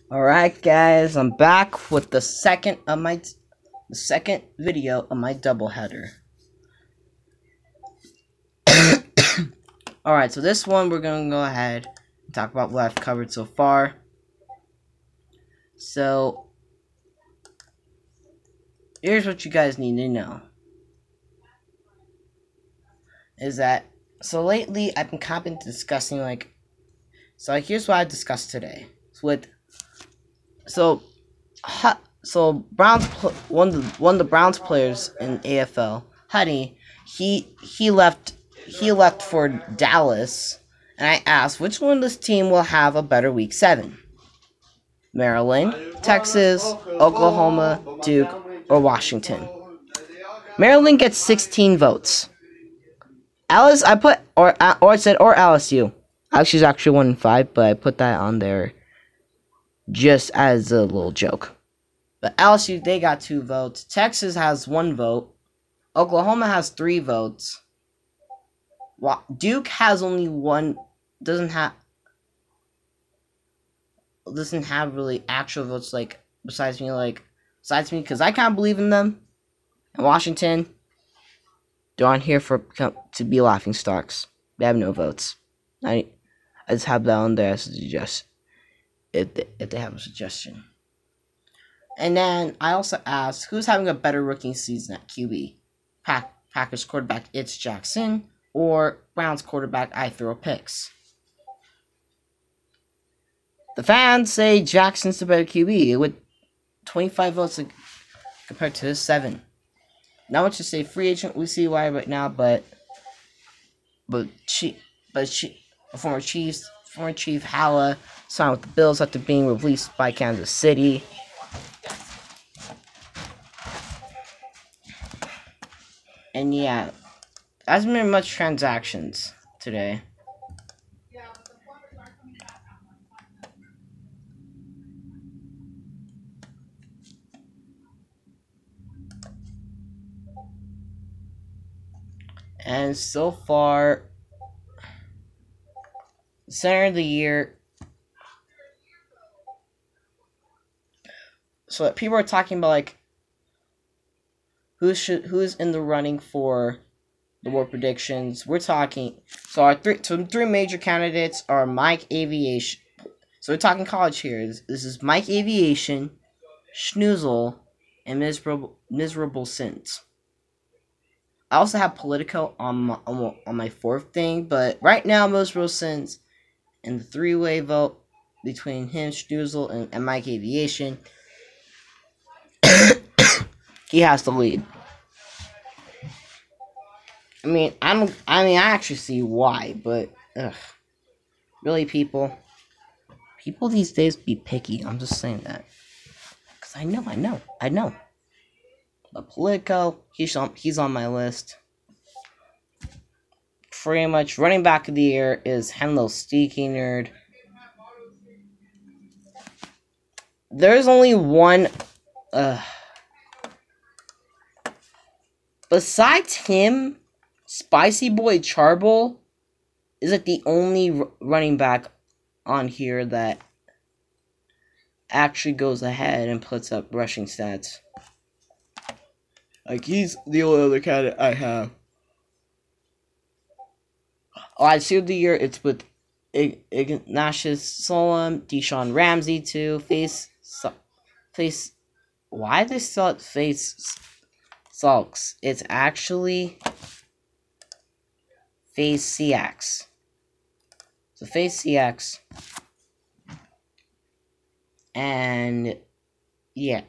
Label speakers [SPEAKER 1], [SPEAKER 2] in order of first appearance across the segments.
[SPEAKER 1] Alright guys, I'm back with the second video of my doubleheader. Alright, so this one we're gonna go ahead and talk about what I've covered so far. So here's what you guys need to know. Is that lately I've been kind of discussing here's what I discussed today. Browns one of the Browns players in AFL, Honey, he left for Dallas, and I asked which one of this team will have a better week 7. Maryland, Texas, Oklahoma, Duke, or Washington. Maryland gets 16 votes. Alice, I put or I said or LSU. LSU's actually 1 in 5, but I put that on there just as a little joke. But LSU, they got 2 votes. Texas has 1 vote. Oklahoma has 3 votes. Duke has only 1. Doesn't have really actual votes besides me because I can't believe in them. And Washington, they're on here to be laughing stocks. They have no votes. I just have that on there as a suggestion. If they have a suggestion. And then I also asked who's having a better rookie season at QB. Packers quarterback It's Jackson or Browns quarterback I throw picks. The fans say Jackson's the better QB with 25 votes compared to his 7. Not much to say. Free agent, we see why right now, but former Chief Halla signed with the Bills after being released by Kansas City. And yeah, hasn't been much transactions today. And so far, center of the year. So people are talking about who's in the running for the award predictions. We're talking our three major candidates are Mike Aviation. So we're talking college here. This is Mike Aviation, Schnoozle, and Miserable Sins. I also have Politico on my 4th thing, but right now Miserable Sins and the 3-way vote between him, Schnoozle, and Mike Aviation. He has the lead. I actually see why, but really, people these days be picky. I'm just saying that because I know. But Politico, he's on my list. Pretty much, running back of the year is Henlo Steaky Nerd. There's only one. Besides him, Spicy Boy Charbel is the only running back on here that actually goes ahead and puts up rushing stats. He's the only other candidate I have. I see the year it's with Ignatius Solom, Deshaun Ramsey too. Face. Why they sell it Face Sulks? It's actually Face CX. So Face CX. And yeah.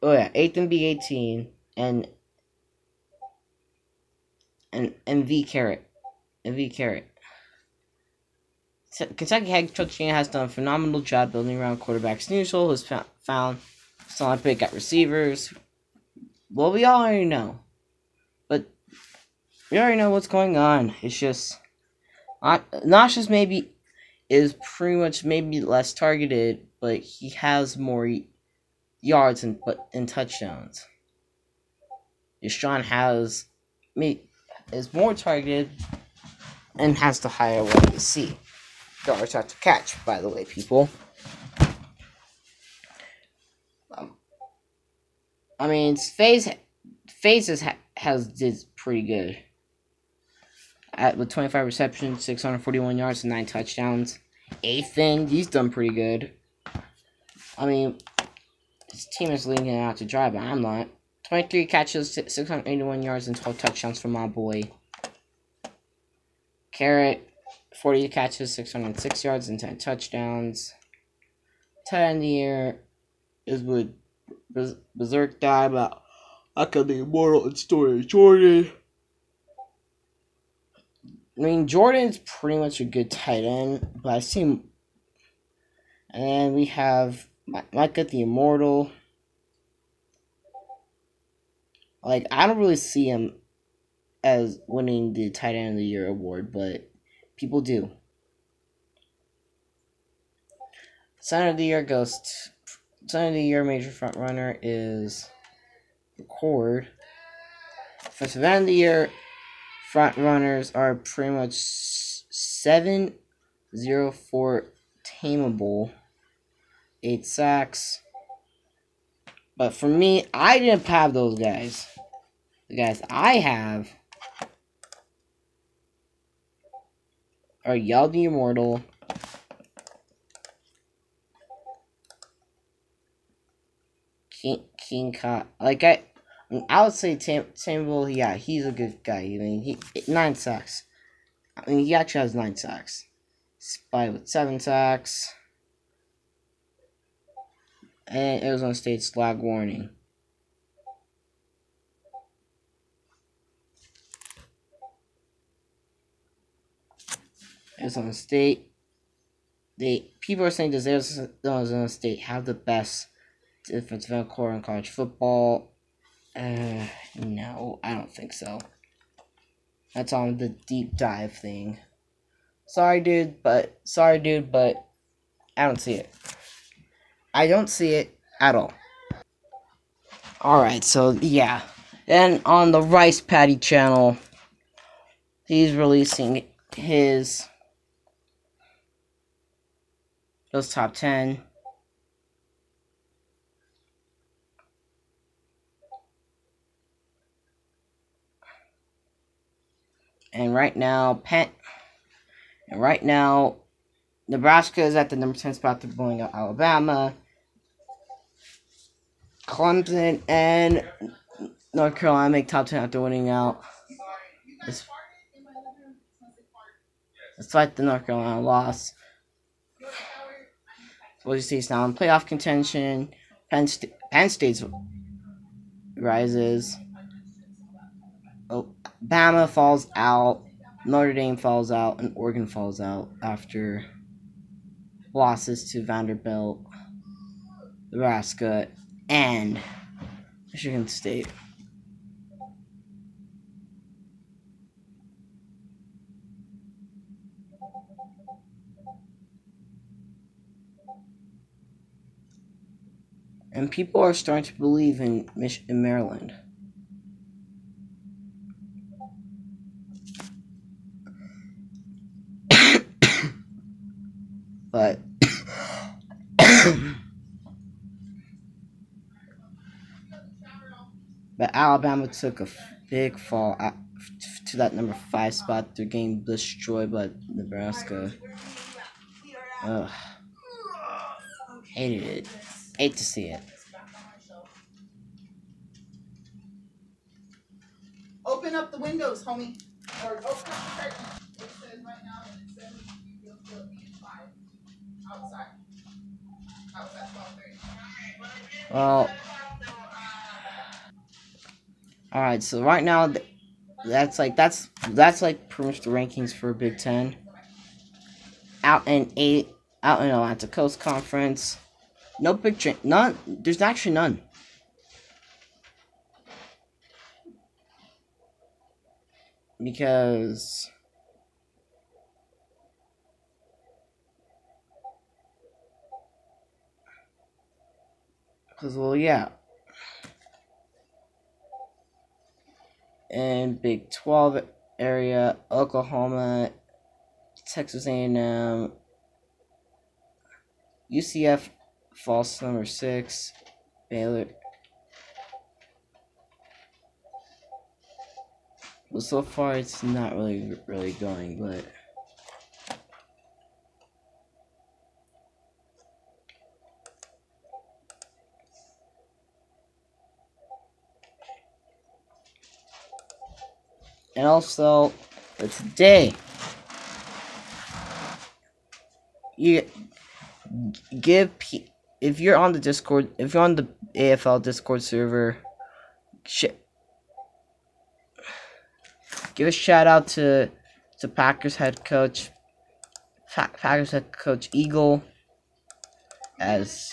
[SPEAKER 1] Oh yeah, 8th and B18 and V Carrot. Kentucky head coach has done a phenomenal job building around quarterback Snoozle, who's found solid pick at receivers. Well, we already know. But we already know what's going on. It's just Noxious maybe is pretty much maybe less targeted, but he has more yards and touchdowns. Deshaun is more targeted and has the higher YAC. yards after catch, by the way, people. I mean, Phases did pretty good. With 25 receptions, 641 yards, and 9 touchdowns. Thing, he's done pretty good. I mean, his team is leading out to dry, but I'm not. 23 catches, 681 yards, and 12 touchdowns from my boy. Carrot, 40 catches, 606 yards, and 10 touchdowns. Tight end of the year is with Berserk Die, but I could be immortal in story Jordan. I mean, Jordan's pretty much a good tight end, but I see him. And then we have Micah the Immortal. Like, I don't really see him as winning the Tight End of the Year award, but people do. Center of the Year Center of the Year major front runner is Record. Defensive End of the Year front runners are pretty much 704 tameable, 8 sacks. But for me, I didn't have those guys. The guys I have are Yell the Immortal, King Cot. Like, I would say Tameable, yeah, he's a good guy. I mean, 9 sacks. I mean, he actually has 9 sacks. Spy with 7 sacks. And Arizona State's lag warning. Arizona State. People are saying, does Arizona State have the best defensive end core in college football? No, I don't think so. That's on the deep dive thing. Sorry, dude, but I don't see it. I don't see it at all. Alright, so yeah. Then on the Rice Patty channel, he's releasing those top 10. And right now, Nebraska is at the number 10 spot. They're blowing out Alabama. Clemson and North Carolina make top 10 after winning out. Despite the North Carolina loss. What you see is now in playoff contention. Penn State's rises. Bama falls out. Notre Dame falls out. And Oregon falls out after losses to Vanderbilt, Nebraska, and Michigan State. And people are starting to believe in Maryland. But Alabama took a big fall to that number 5 spot. They're getting destroyed by Nebraska. Ugh. Hated it. Hate to see it.
[SPEAKER 2] Open up the windows, homie. Or open up the curtain. It says right now that it says you'll still be in 5. Outside. Outside 12:30.
[SPEAKER 1] Well. Alright, so right now that's like pretty much the rankings for Big Ten. Out in Atlantic Coast Conference. No none. There's actually none. Because well, yeah. In Big 12 area, Oklahoma, Texas A&M, UCF falls to number 6. Baylor. Well, so far it's not really going, but and also today you give if you're on the Discord, if you're on the AFL Discord server, give a shout out to Packers head coach Eagle, as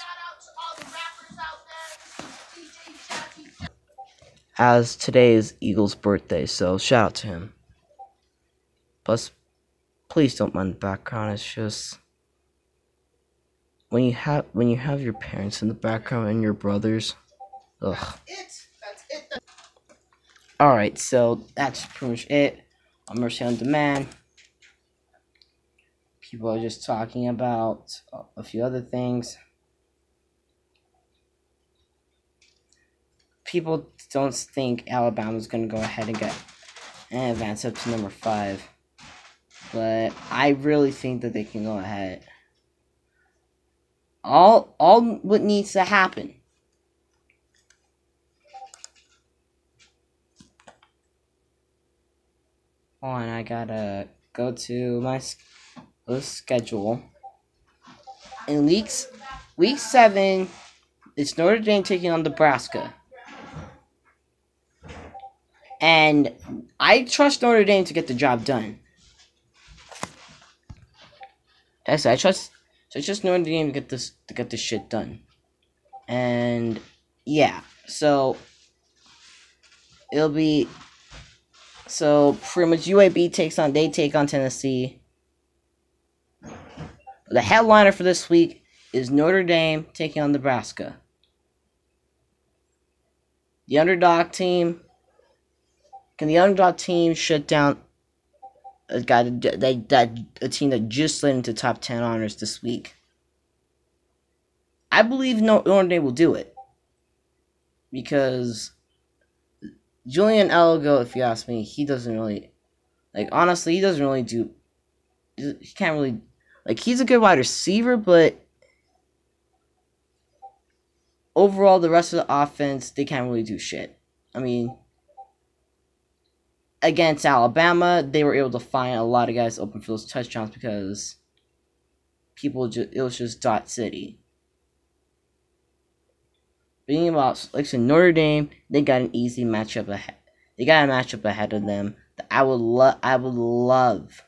[SPEAKER 1] today is Eagle's birthday, so shout out to him. Plus, please don't mind the background. It's just when you have your parents in the background and your brothers. Ugh.
[SPEAKER 2] That's it.
[SPEAKER 1] Alright, so that's pretty much it on Mercy on Demand. People are just talking about a few other things. People don't think Alabama's going to go ahead and advance up to number 5. But I really think that they can go ahead. All what needs to happen on, I gotta go to my schedule. In week 7, it's Notre Dame taking on Nebraska. And I trust Notre Dame to get the job done. Yes, I trust Notre Dame to get this shit done. And yeah, so it'll be pretty much UAB take on Tennessee. The headliner for this week is Notre Dame taking on Nebraska. The underdog team. Can the underdog team shut down a team that just slid into top 10 honors this week? I believe Notre Dame will do it. Because Julian Elgo, if you ask me, he doesn't really... honestly, he doesn't really do... He can't really... he's a good wide receiver, but... overall, the rest of the offense, they can't really do shit. I mean... against Alabama, they were able to find a lot of guys open for those touchdowns because... it was just dot city. Being about Notre Dame, they got an easy matchup ahead. They got a matchup ahead of them that I would love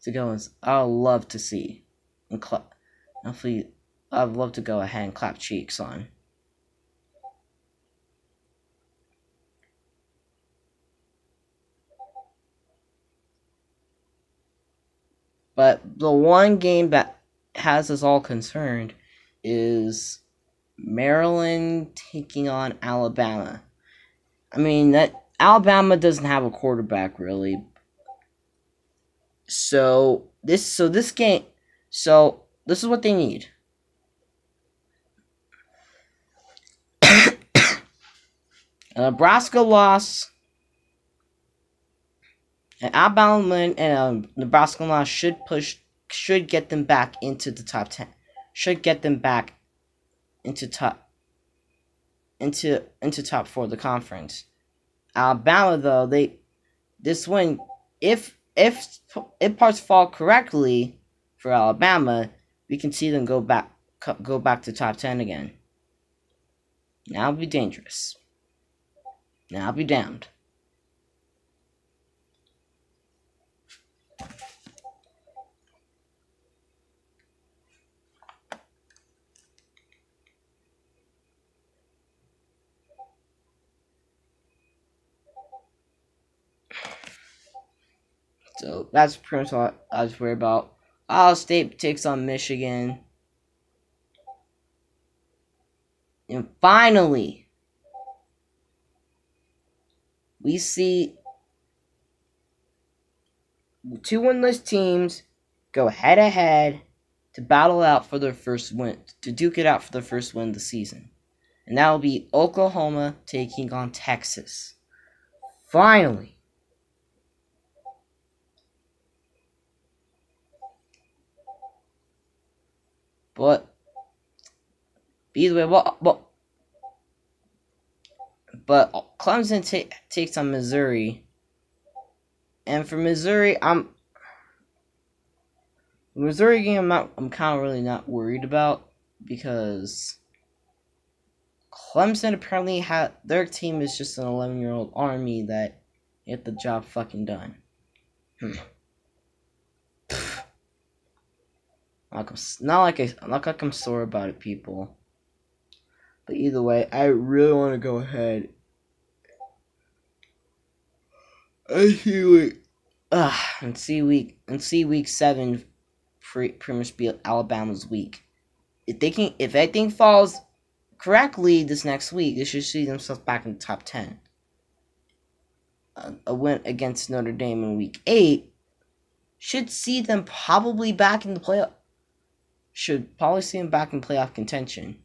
[SPEAKER 1] to go and I would love to see and hopefully I'd love to go ahead and clap cheeks on. But the one game that has us all concerned is Maryland taking on Alabama. I mean, that Alabama doesn't have a quarterback really. So this is what they need. A Nebraska loss, an Alabama win, and a Nebraska loss should get them back into the top 10. Should get them back into top 4 of the conference. Alabama though, this win, if parts fall correctly for Alabama, we can see them go back to top 10 again. Now it'll be dangerous. Now I'll be damned. So that's pretty much all I was worried about. Ohio State takes on Michigan. And finally, we see 2 winless teams go head-to-head to battle out for their first win, to duke it out for their first win of the season. And that will be Oklahoma taking on Texas. Finally. But either way, but Clemson takes on Missouri. And for Missouri, Missouri game I'm kind of really not worried about, because Clemson apparently their team is just an 11-year-old army that get the job fucking done. Not like I'm sore about it, people. But either way, I really want to go ahead and see week 7 pretty much be Alabama's week. If everything falls correctly this next week, they should see themselves back in the top 10. A win against Notre Dame in week 8 should see them probably back in the playoff. Should probably see them back in playoff contention.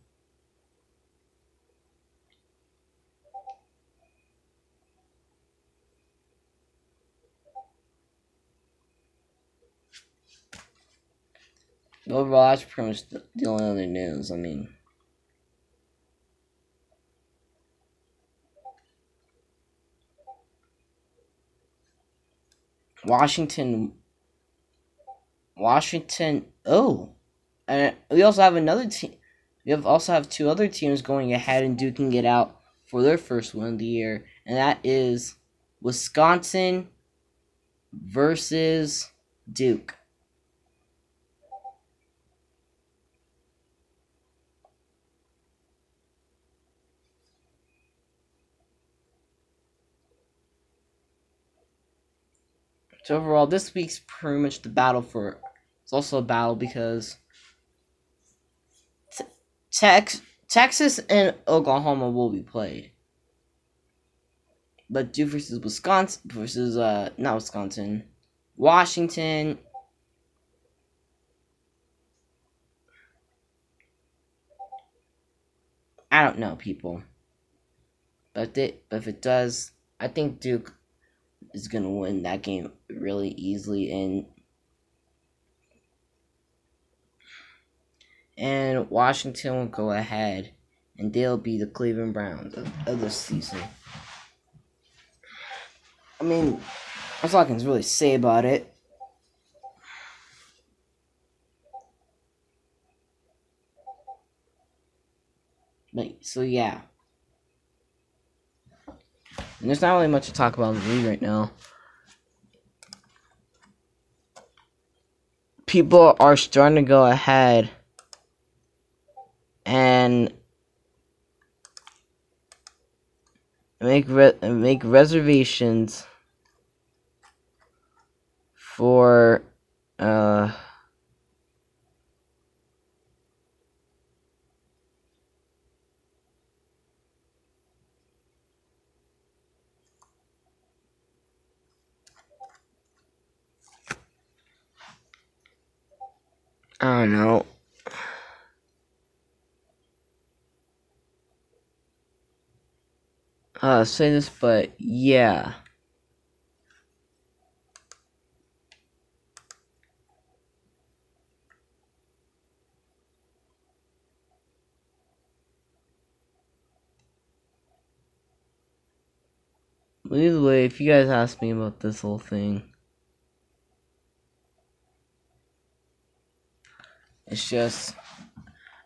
[SPEAKER 1] Overall, that's pretty much the only other news. I mean, Washington. Oh, and we also have another team. We also have 2 other teams going ahead and duking it out for their first win of the year, and that is Wisconsin versus Duke. So overall, this week's pretty much the battle for. It's also a battle because Texas and Oklahoma will be played, but Duke versus Wisconsin versus not Wisconsin, Washington. I don't know, people. But if it does, I think Duke is gonna win that game really easily, and Washington will go ahead and they'll be the Cleveland Browns of this season. I mean, that's all I can really say about it. So yeah. And there's not really much to talk about in the league right now. People are starting to go ahead and make reservations for I don't know. Say this, but yeah. But either way, if you guys ask me about this whole thing, it's just,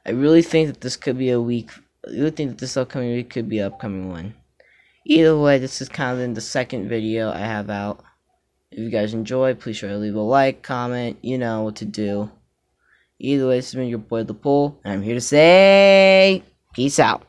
[SPEAKER 1] I really think that this could be a week. I really think that this upcoming week could be an upcoming one. Either way, this is kind of in the second video I have out. If you guys enjoy, please sure to leave a like, comment, you know what to do. Either way, this has been your boy The Pool, and I'm here to say, peace out.